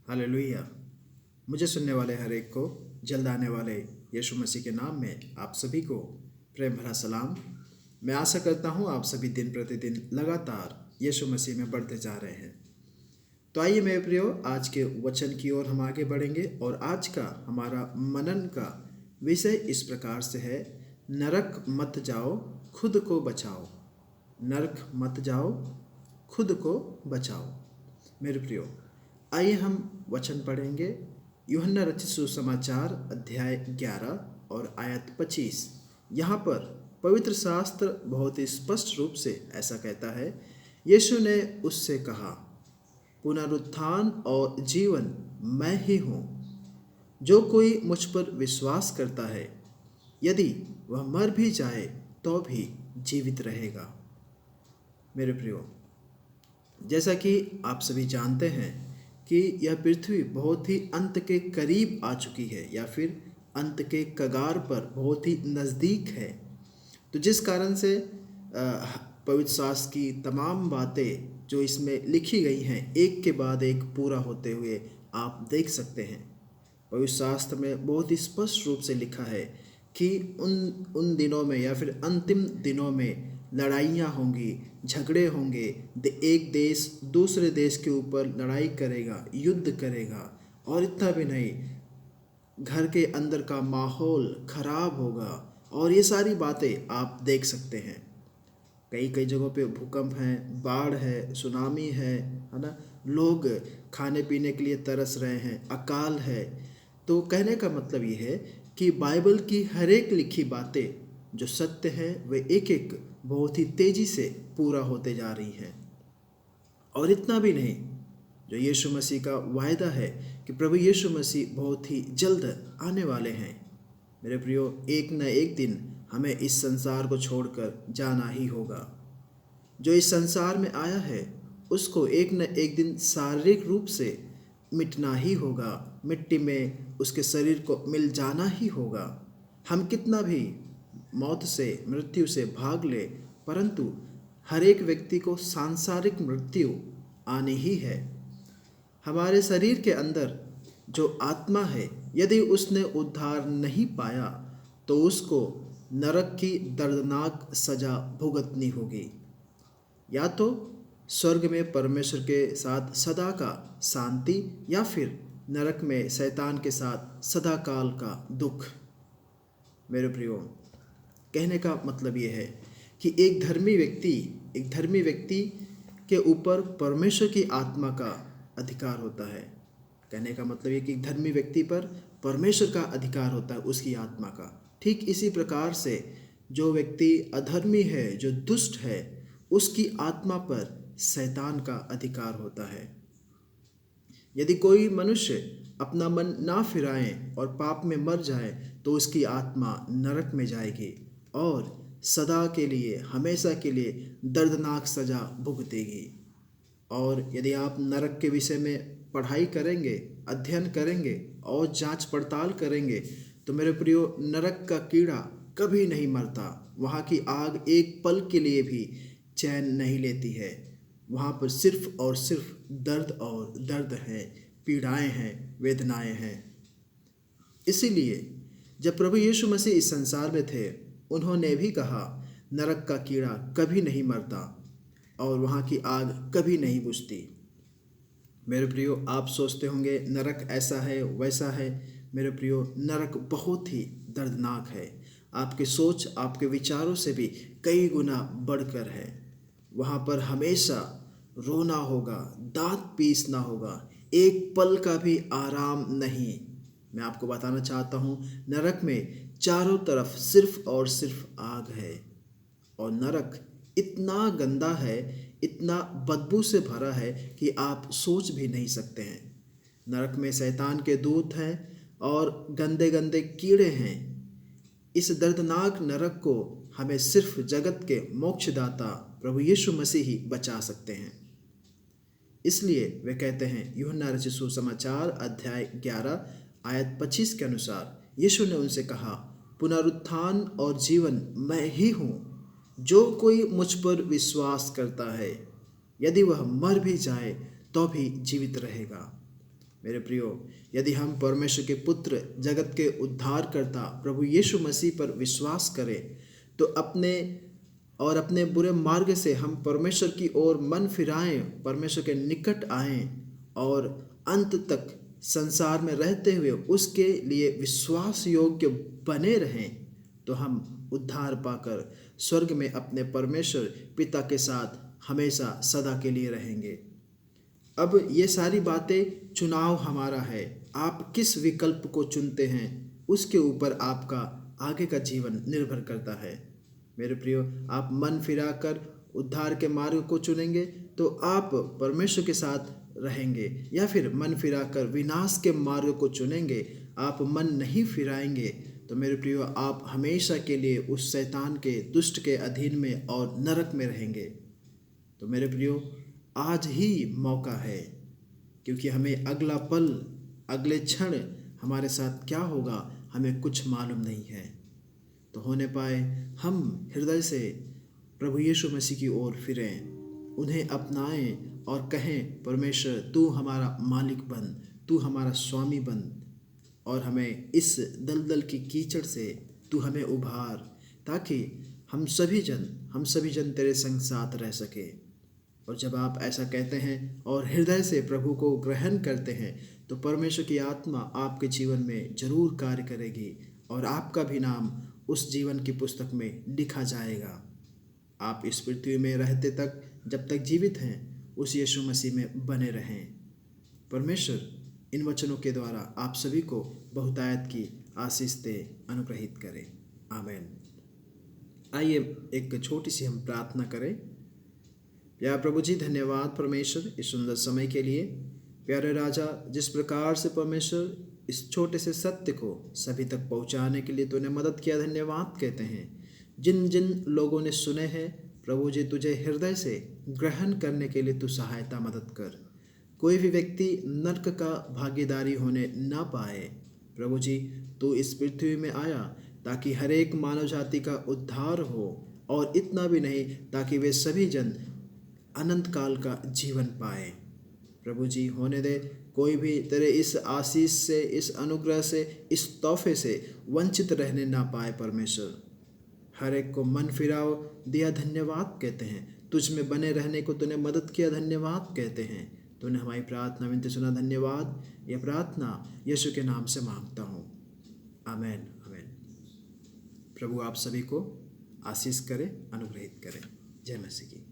Hallelujah. मुझे सुनने वाले हर एक को जल्द आने वाले यीशु मसीह के नाम में आप सभी को प्रेम भरा सलाम। मैं आशा करता हूँ आप सभी दिन प्रतिदिन लगातार यीशु मसीह में बढ़ते जा रहे हैं। तो आइए मेरे प्रियो, आज के वचन की ओर हम आगे बढ़ेंगे और आज का हमारा मनन का विषय इस प्रकार से है, नरक मत जाओ, खुद को बचाओ। नरक मत जाओ, खुद को बचाओ। मेरे प्रियो, आइए हम वचन पढ़ेंगे। यूहन्ना रचित सुसमाचार अध्याय 11 और आयत 25। यहाँ पर पवित्र शास्त्र बहुत ही स्पष्ट रूप से ऐसा कहता है, यीशु ने उससे कहा, पुनरुत्थान और जीवन मैं ही हूँ। जो कोई मुझ पर विश्वास करता है, यदि वह मर भी जाए तो भी जीवित रहेगा। मेरे प्रियो, जैसा कि आप सभी जानते हैं कि यह पृथ्वी बहुत ही अंत के करीब आ चुकी है या फिर अंत के कगार पर बहुत ही नज़दीक है। तो जिस कारण से पवित्र शास्त्र की तमाम बातें जो इसमें लिखी गई हैं, एक के बाद एक पूरा होते हुए आप देख सकते हैं। पवित्र शास्त्र में बहुत ही स्पष्ट रूप से लिखा है कि उन दिनों में या फिर अंतिम दिनों में लड़ाइयाँ होंगी, झगड़े होंगे, एक देश दूसरे देश के ऊपर लड़ाई करेगा, युद्ध करेगा। और इतना भी नहीं, घर के अंदर का माहौल खराब होगा और ये सारी बातें आप देख सकते हैं। कई कई जगहों पे भूकंप हैं, बाढ़ है, सुनामी है ना। लोग खाने पीने के लिए तरस रहे हैं, अकाल है। तो कहने का मतलब ये है कि बाइबल की हर एक लिखी बातें जो सत्य है वे एक एक बहुत ही तेजी से पूरा होते जा रही हैं। और इतना भी नहीं, जो यीशु मसीह का वायदा है कि प्रभु यीशु मसीह बहुत ही जल्द आने वाले हैं। मेरे प्रियो, एक न एक दिन हमें इस संसार को छोड़कर जाना ही होगा। जो इस संसार में आया है उसको एक न एक दिन शारीरिक रूप से मिटना ही होगा, मिट्टी में उसके शरीर को मिल जाना ही होगा। हम कितना भी मौत से, मृत्यु से भाग ले, परंतु हर एक व्यक्ति को सांसारिक मृत्यु आनी ही है। हमारे शरीर के अंदर जो आत्मा है, यदि उसने उद्धार नहीं पाया तो उसको नरक की दर्दनाक सजा भुगतनी होगी। या तो स्वर्ग में परमेश्वर के साथ सदा का शांति, या फिर नरक में शैतान के साथ सदा काल का दुख। मेरे प्रियो, कहने का मतलब ये है कि एक धर्मी व्यक्ति के ऊपर परमेश्वर की आत्मा का अधिकार होता है। कहने का मतलब ये कि एक धर्मी व्यक्ति पर परमेश्वर का अधिकार होता है, उसकी आत्मा का। ठीक इसी प्रकार से जो व्यक्ति अधर्मी है, जो दुष्ट है, उसकी आत्मा पर शैतान का अधिकार होता है। यदि कोई मनुष्य अपना मन ना फिराए और पाप में मर जाए तो उसकी आत्मा नरक में जाएगी और सदा के लिए, हमेशा के लिए दर्दनाक सजा भुगतेगी। और यदि आप नरक के विषय में पढ़ाई करेंगे, अध्ययन करेंगे और जांच पड़ताल करेंगे तो मेरे प्रियो, नरक का कीड़ा कभी नहीं मरता। वहाँ की आग एक पल के लिए भी चैन नहीं लेती है। वहाँ पर सिर्फ और सिर्फ दर्द और दर्द है, पीड़ाएं हैं, वेदनाएं हैं। इसीलिए जब प्रभु यीशु मसीह इस संसार में थे, उन्होंने भी कहा, नरक का कीड़ा कभी नहीं मरता और वहाँ की आग कभी नहीं बुझती। मेरे प्रियो, आप सोचते होंगे नरक ऐसा है, वैसा है। मेरे प्रियो, नरक बहुत ही दर्दनाक है। आपके सोच, आपके विचारों से भी कई गुना बढ़कर है। वहाँ पर हमेशा रोना होगा, दांत पीसना होगा, एक पल का भी आराम नहीं। मैं आपको बताना चाहता हूँ, नरक में चारों तरफ सिर्फ और सिर्फ आग है। और नरक इतना गंदा है, इतना बदबू से भरा है कि आप सोच भी नहीं सकते हैं। नरक में शैतान के दूत हैं और गंदे गंदे कीड़े हैं। इस दर्दनाक नरक को हमें सिर्फ जगत के मोक्षदाता प्रभु यीशु मसीह ही बचा सकते हैं। इसलिए वे कहते हैं, यूहन्ना रचित सुसमाचार अध्याय 11 आयत 25 के अनुसार, यीशु ने उनसे कहा, पुनरुत्थान और जीवन मैं ही हूँ। जो कोई मुझ पर विश्वास करता है, यदि वह मर भी जाए तो भी जीवित रहेगा। मेरे प्रियो, यदि हम परमेश्वर के पुत्र, जगत के उद्धारकर्ता प्रभु यीशु मसीह पर विश्वास करें, तो अपने बुरे मार्ग से हम परमेश्वर की ओर मन फिराएं, परमेश्वर के निकट आएं और अंत तक संसार में रहते हुए उसके लिए विश्वास योग्य बने रहें, तो हम उद्धार पाकर स्वर्ग में अपने परमेश्वर पिता के साथ हमेशा सदा के लिए रहेंगे। अब ये सारी बातें चुनाव हमारा है। आप किस विकल्प को चुनते हैं, उसके ऊपर आपका आगे का जीवन निर्भर करता है। मेरे प्रियो, आप मन फिराकर उद्धार के मार्ग को चुनेंगे तो आप परमेश्वर के साथ रहेंगे, या फिर मन फिराकर विनाश के मार्ग को चुनेंगे, आप मन नहीं फिराएंगे, तो मेरे प्रियो आप हमेशा के लिए उस शैतान के दुष्ट के अधीन में और नरक में रहेंगे। तो मेरे प्रियो, आज ही मौका है, क्योंकि हमें अगला पल, अगले क्षण हमारे साथ क्या होगा हमें कुछ मालूम नहीं है। तो होने पाए हम हृदय से प्रभु यीशु मसीह की ओर फिरें, उन्हें अपनाएं और कहें, परमेश्वर तू हमारा मालिक बन, तू हमारा स्वामी बन, और हमें इस दलदल की कीचड़ से तू हमें उभार, ताकि हम सभी जन तेरे संग साथ रह सके। और जब आप ऐसा कहते हैं और हृदय से प्रभु को ग्रहण करते हैं, तो परमेश्वर की आत्मा आपके जीवन में जरूर कार्य करेगी और आपका भी नाम उस जीवन की पुस्तक में लिखा जाएगा। आप इस पृथ्वी में रहते तक, जब तक जीवित हैं, उस यीशु मसीह में बने रहें। परमेश्वर इन वचनों के द्वारा आप सभी को बहुतायत की आशीष दे, अनुग्रहित करें। आमीन। आइए एक छोटी सी हम प्रार्थना करें। प्यारे प्रभु जी, धन्यवाद परमेश्वर इस सुंदर समय के लिए। प्यारे राजा, जिस प्रकार से परमेश्वर इस छोटे से सत्य को सभी तक पहुंचाने के लिए तूने मदद किया, धन्यवाद कहते हैं। जिन जिन लोगों ने सुने हैं प्रभु जी, तुझे हृदय से ग्रहण करने के लिए तू सहायता मदद कर। कोई भी व्यक्ति नरक का भागीदारी होने ना पाए। प्रभु जी, तू इस पृथ्वी में आया ताकि हर एक मानव जाति का उद्धार हो, और इतना भी नहीं, ताकि वे सभी जन अनंत काल का जीवन पाए। प्रभु जी, होने दे कोई भी तेरे इस आशीष से, इस अनुग्रह से, इस तोहफे से वंचित रहने ना पाए। परमेश्वर, हर एक को मन फिराओ दिया, धन्यवाद कहते हैं। तुझ में बने रहने को तूने मदद किया, धन्यवाद कहते हैं। तूने हमारी प्रार्थना विनती सुना, धन्यवाद। यह प्रार्थना यीशु के नाम से मांगता हूँ, आमीन आमीन। प्रभु आप सभी को आशीष करे, अनुग्रहित करें। जय मसीह की।